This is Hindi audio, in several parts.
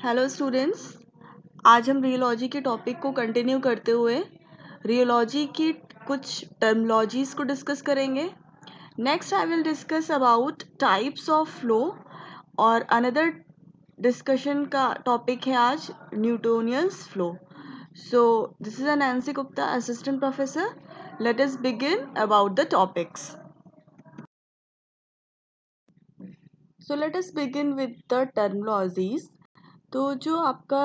हेलो स्टूडेंट्स, आज हम रियोलॉजी के टॉपिक को कंटिन्यू करते हुए रियोलॉजी की कुछ टर्मिनोलॉजीज को डिस्कस करेंगे। Next I will discuss about types of flow और अनदर डिस्कशन का टॉपिक है आज Newtonians flow. So this is Nancy Gupta, assistant professor. Let us begin about the topics. So let us begin with the terminologies. तो जो आपका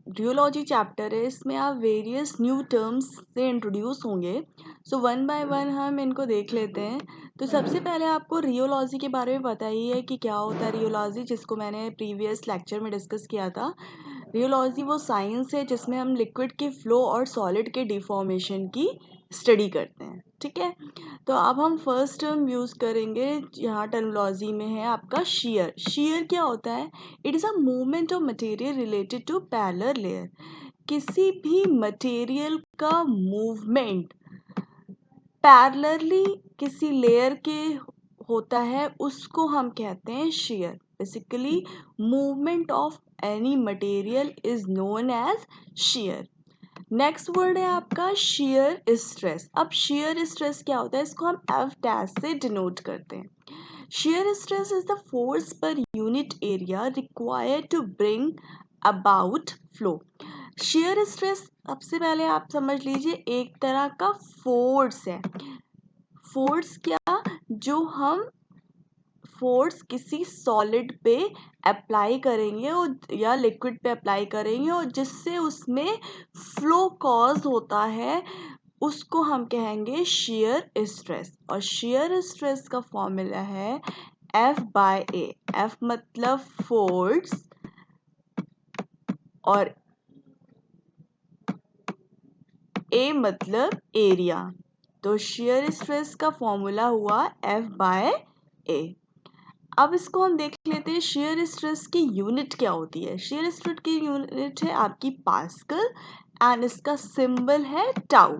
रियोलॉजी चैप्टर है, इसमें आप वेरियस न्यू टर्म्स से इंट्रोड्यूस होंगे. सो वन बाय वन हम इनको देख लेते हैं. तो सबसे पहले आपको रियोलॉजी के बारे में पता ही है कि क्या होता है रियोलॉजी, जिसको मैंने प्रीवियस लेक्चर में डिस्कस किया था. रियोलॉजी वो साइंस है जिसमें हम लिक्विड के फ्लो और सॉलिड के डिफॉर्मेशन की स्टडी करते हैं. ठीक है. तो अब हम फर्स्ट टर्म यूज़ करेंगे. यहाँ टर्मिनोलॉजी में है आपका शेयर. शेयर क्या होता है? It is a movement of material related to parallel layer. किसी भी मटेरियल का मूवमेंट पैरेलली किसी लेयर के होता है, उसको हम कहते हैं shear. Basically movement of any material is known as shear. Next word है आपका शेयर स्ट्रेस. अब शेयर स्ट्रेस क्या होता है? इसको हम एफ डैश से डिनोट करते हैं. Shear stress is the force per unit area required to bring about flow. Shear stress सबसे पहले आप समझ लीजिए एक तरह का फोर्स है. फोर्स क्या? जो हम फोर्स किसी सॉलिड पे अप्लाई करेंगे और या लिक्विड पे अप्लाई करेंगे और जिससे उसमें फ्लो कॉज होता है, उसको हम कहेंगे शेयर स्ट्रेस. और शेयर स्ट्रेस का फॉर्मूला है F बाय ए. F मतलब फोर्स और A मतलब एरिया. तो शेयर स्ट्रेस का फॉर्मूला हुआ F बाय ए. अब इसको हम देख लेते हैं शेयर स्ट्रेस की यूनिट क्या होती है. शेयर स्ट्रेस की यूनिट है आपकी पास्कल एंड इसका सिंबल है टाउ.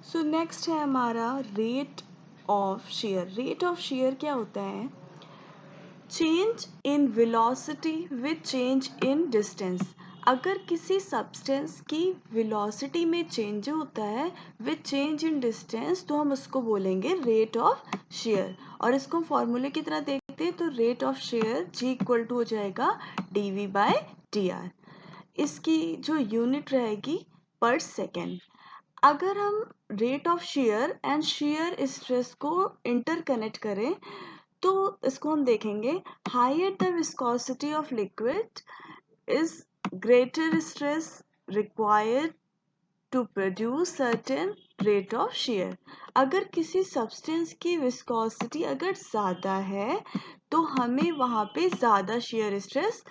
सो नेक्स्ट है हमारा rate of share. Rate of share क्या होता है? Change in velocity with change in distance. अगर किसी सब्सटेंस की वेलोसिटी में चेंज होता है विद चेंज इन डिस्टेंस, तो हम उसको बोलेंगे रेट ऑफ शेयर. और इसको फॉर्मूले की तरह देखते हैं तो rate of shear G equal to हो जाएगा dv बाय dr. इसकी जो यूनिट रहेगी पर सेकेंड. अगर हम rate of shear and shear stress को इंटरकनेक्ट करें तो इसको हम देखेंगे. Higher the viscosity of liquid is greater stress required to produce certain rate of shear. अगर किसी सब्सटेंस की विस्कोसिटी अगर ज़्यादा है तो हमें वहाँ पे ज़्यादा शेयर स्ट्रेस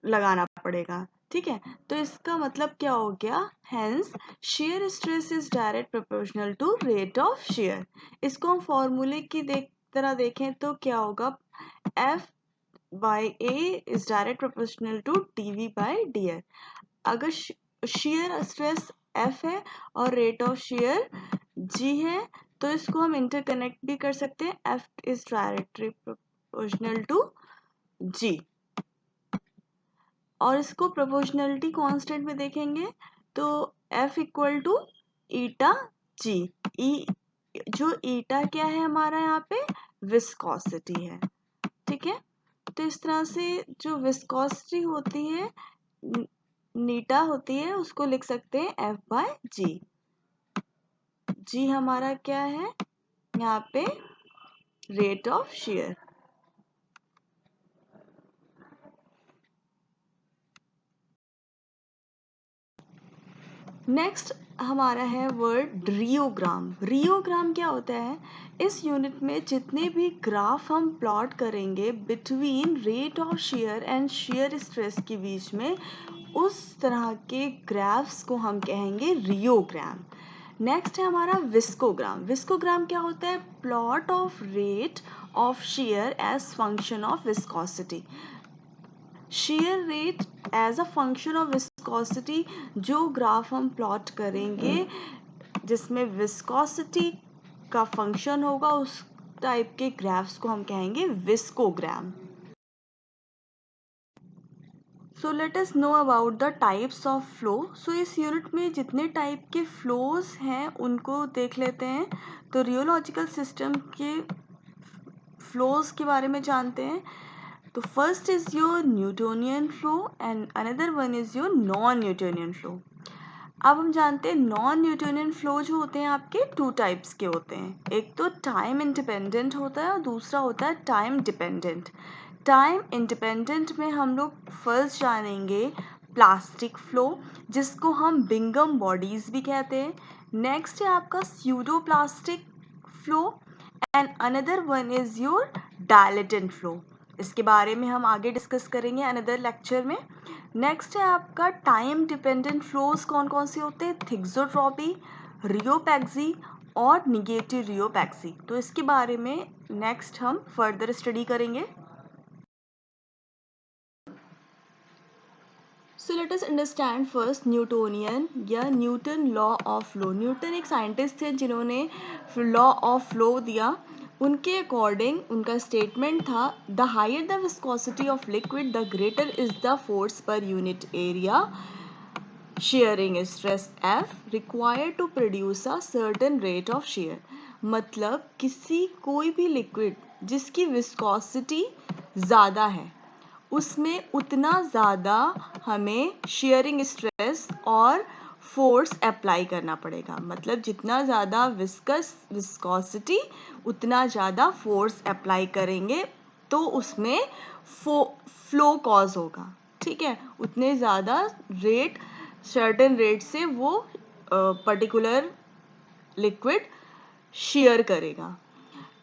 लगाना पड़ेगा. ठीक है. तो इसका मतलब क्या हो गया? Hence shear stress is direct proportional to rate of shear. इसको हम फॉर्मूले की तरह देखें तो क्या होगा? F by A is direct proportional to dv by dr. अगर शेयर स्ट्रेस F है और रेट ऑफ शेयर G है तो इसको हम इंटरकनेक्ट भी कर सकते हैं. F is directly proportional to G. और इसको प्रोपोर्शनलिटी कांस्टेंट में देखेंगे तो F equal to eta G. E जो ईटा क्या है हमारा यहाँ पे? विस्कोसिटी है. ठीक है. तो इस तरह से जो विस्कोसिटी होती है नीटा होती है, उसको लिख सकते हैं F बाय जी. जी हमारा क्या है यहाँ पे? Rate of share. नेक्स्ट हमारा है वर्ड रियोग्राम. रियोग्राम क्या होता है? इस यूनिट में जितने भी ग्राफ हम प्लॉट करेंगे between rate of shear and shear stress के बीच में, उस तरह के ग्राफ्स को हम कहेंगे रियोग्राम. नेक्स्ट है हमारा विस्कोग्राम. विस्कोग्राम क्या होता है? Plot of rate of shear as function of viscosity. Shear rate as a function of viscosity. जो ग्राफ हम प्लॉट करेंगे जिसमें विस्कोसिटी का फंक्शन होगा, उस टाइप के ग्राफ्स को हम कहेंगे viscogram. So let us know about the types of flow. So इस यूनिट में जितने टाइप के फ्लोज हैं उनको देख लेते हैं। तो रियोलॉजिकल सिस्टम के फ्लोज के बारे में जानते हैं। तो first is your Newtonian flow and another one is your non Newtonian flow. अब हम जानते हैं नॉन न्यूटोनियन फ्लो जो होते हैं आपके टू टाइप्स के होते हैं, एक तो टाइम इंडिपेंडेंट होता है और दूसरा होता है टाइम डिपेंडेंट। टाइम इंडिपेंडेंट में हम लोग फर्स्ट जानेंगे प्लास्टिक फ्लो, जिसको हम बिंगम बॉडीज भी कहते हैं। नेक्स्ट है आपका pseudo plastic flow and another one is your dilatant flow. इसके बारे में हम आगे डिस्कस करेंगे अनदर लेक्चर में। नेक्स्ट है आपका टाइम डिपेंडेंट फ्लोज कौन कौन से होते हैं, थिक्सोट्रॉपी, रियोपैक्सी और निगेटिव रियोपैक्सी। तो इसके बारे में नेक्स्ट हम फर्दर स्टडी करेंगे। So let us understand first Newtonian या Newton law of flow. Newton एक साइंटिस्ट थे जिन्होंने लॉ ऑफ फ्लो दिया। उनके अकॉर्डिंग उनका स्टेटमेंट था, the higher the viscosity of liquid the greater is the force per unit area shearing stress F required to produce a certain rate of shear। मतलब किसी कोई भी लिक्विड जिसकी विस्कोसिटी ज़्यादा है उसमें उतना ज़्यादा हमें शेयरिंग स्ट्रेस और फोर्स अप्लाई करना पड़ेगा। मतलब जितना ज़्यादा विस्कोसिटी उतना ज़्यादा फोर्स अप्लाई करेंगे तो उसमें फ्लो कॉज होगा। ठीक है, उतने ज़्यादा रेट सर्टेन रेट से वो पर्टिकुलर लिक्विड शेयर करेगा।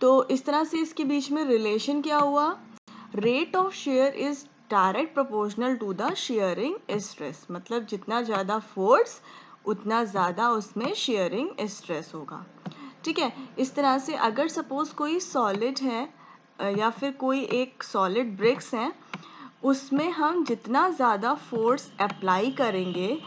तो इस तरह से इसके बीच में रिलेशन क्या हुआ, rate of shear is direct proportional to the shearing stress. मतलब जितना ज़्यादा फोर्स उतना ज़्यादा उसमें शेयरिंग स्ट्रेस होगा। ठीक है, इस तरह से अगर सपोज कोई सॉलिड है या फिर कोई एक सॉलिड ब्रिक्स है, उसमें हम जितना ज़्यादा फोर्स अप्लाई करेंगे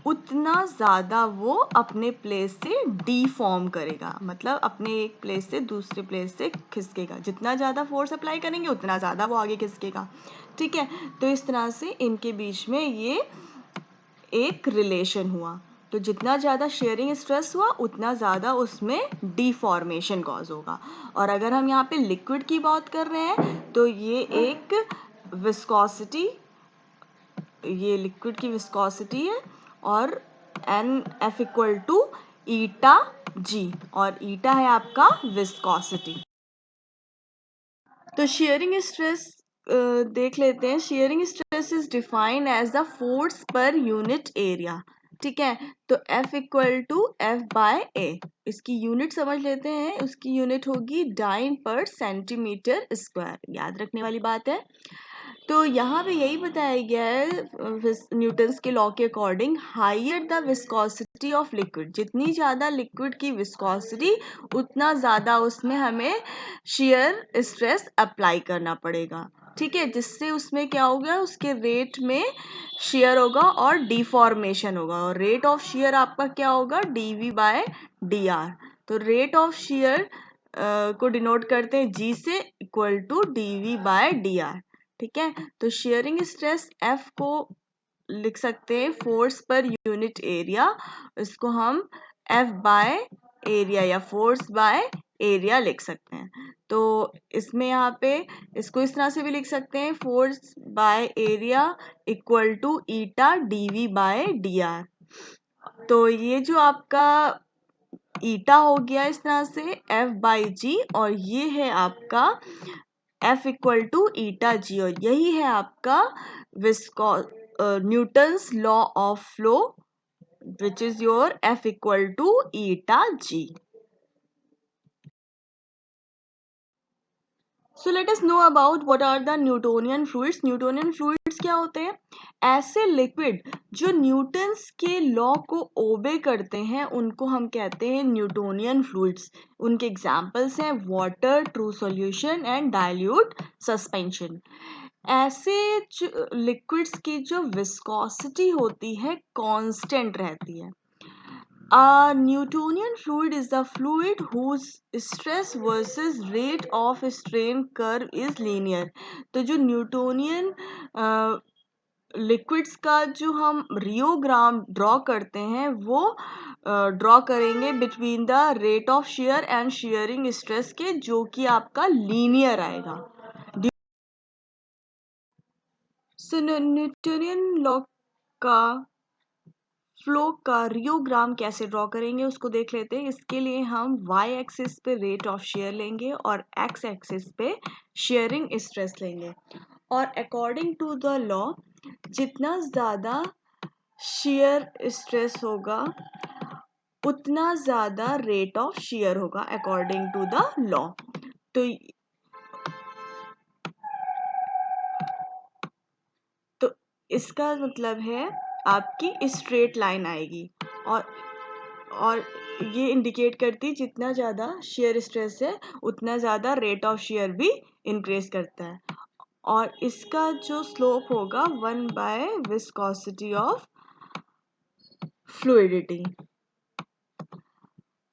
उतना ज़्यादा वो अपने प्लेस से डीफॉर्म करेगा। मतलब अपने एक प्लेस से दूसरे प्लेस से खिसकेगा। जितना ज़्यादा फोर्स अप्लाई करेंगे उतना ज़्यादा वो आगे खिसकेगा। ठीक है, तो इस तरह से इनके बीच में ये एक रिलेशन हुआ। तो जितना ज़्यादा शेयरिंग स्ट्रेस हुआ उतना ज़्यादा उसमें डीफॉर्मेशन कॉज होगा। और अगर हम यहाँ पे लिक्विड की बात कर रहे हैं तो ये एक विस्कोसिटी, ये लिक्विड की विस्कोसिटी है और N F equal to eta G, और ईटा है आपका विस्कोसिटी। तो शेयरिंग स्ट्रेस देख लेते हैं। Shearing stress is defined as the force per unit area. ठीक है, तो F equal to F by A, इसकी यूनिट समझ लेते हैं। उसकी यूनिट होगी डाइन पर सेंटीमीटर स्क्वायर, याद रखने वाली बात है। तो यहाँ पे यही बताया गया है न्यूटन्स के लॉ के according, higher the viscosity of liquid, जितनी ज़्यादा लिक्विड की विस्कोसिटी उतना ज़्यादा उसमें हमें शेयर स्ट्रेस अप्लाई करना पड़ेगा। ठीक है, जिससे उसमें क्या होगा, उसके रेट में शेयर होगा और डिफॉर्मेशन होगा। और रेट ऑफ शेयर आपका क्या होगा, dv बाय dr। तो रेट ऑफ शेयर को डिनोट करते हैं g से, equal to dv by dr। ठीक है, तो शेयरिंग स्ट्रेस F को लिख सकते हैं फोर्स पर यूनिट एरिया। इसको हम F बाय एरिया या फोर्स बाय एरिया लिख सकते हैं। तो इसमें यहाँ पे इसको इस तरह से भी लिख सकते हैं, force by area equal to eta dv by dr। तो ये जो आपका ईटा हो गया इस तरह से F बाई जी, और ये है आपका F equal to eta G, और यही है आपका Newton's law of flow, which is your F equal to eta G. So let us know about what are the Newtonian fluids. Newtonian fluids क्या होते हैं, ऐसे लिक्विड जो न्यूटन्स के लॉ को ओबे करते हैं उनको हम कहते हैं न्यूटोनियन फ्लूइड्स। उनके एग्जाम्पल्स हैं water, true solution and dilute suspension. ऐसे लिक्विड्स की जो विस्कोसिटी होती है कांस्टेंट रहती है। A Newtonian fluid is the fluid whose stress versus rate of strain curve is linear. तो जो न्यूटोनियन लिक्विड्स का जो हम रियोग्राम ड्रॉ करते हैं वो ड्रॉ करेंगे between the rate of shear and sharing stress के, जो कि आपका लीनियर आएगा. सो न्यूटोनियन लॉ का फ्लो का रियोग्राम कैसे ड्रॉ करेंगे उसको देख लेते हैं. इसके लिए हम y एक्सिस पे रेट ऑफ शेयर लेंगे और x एक्सिस पे शेयरिंग स्ट्रेस लेंगे. और अकॉर्डिंग टू द लॉ जितना ज़्यादा शेयर स्ट्रेस होगा उतना ज़्यादा रेट ऑफ शेयर होगा अकॉर्डिंग टू द लॉ. तो इसका मतलब है आपकी स्ट्रेट लाइन आएगी और ये इंडिकेट करती है जितना ज़्यादा शेयर स्ट्रेस है उतना ज़्यादा रेट ऑफ शेयर भी इंक्रीज करता है. और इसका जो स्लोप होगा 1/विस्कोसिटी ऑफ फ्लूइडिटी.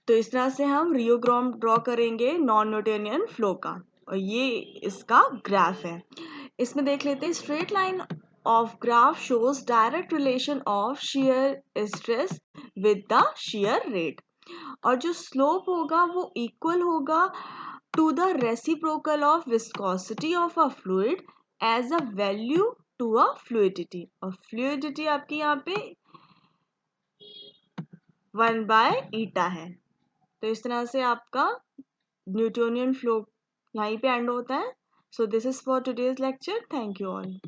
तो इस तरह से हम रियोग्राम ड्रॉ करेंगे नॉन न्यूटोनियन फ्लो का. और ये इसका ग्राफ है. इसमें देख लेते हैं. Straight line of graph shows direct relation of shear stress with the shear rate. और जो स्लोप होगा वो इक्वल होगा to the reciprocal of viscosity of a fluid as a value to a fluidity. और फ्लूइडिटी आपकी यहाँ पे 1/eta है. तो इस तरह से आपका न्यूटोनियन फ्लो यहीं पे एंड होता है. सो this is for today's lecture. Thank you all.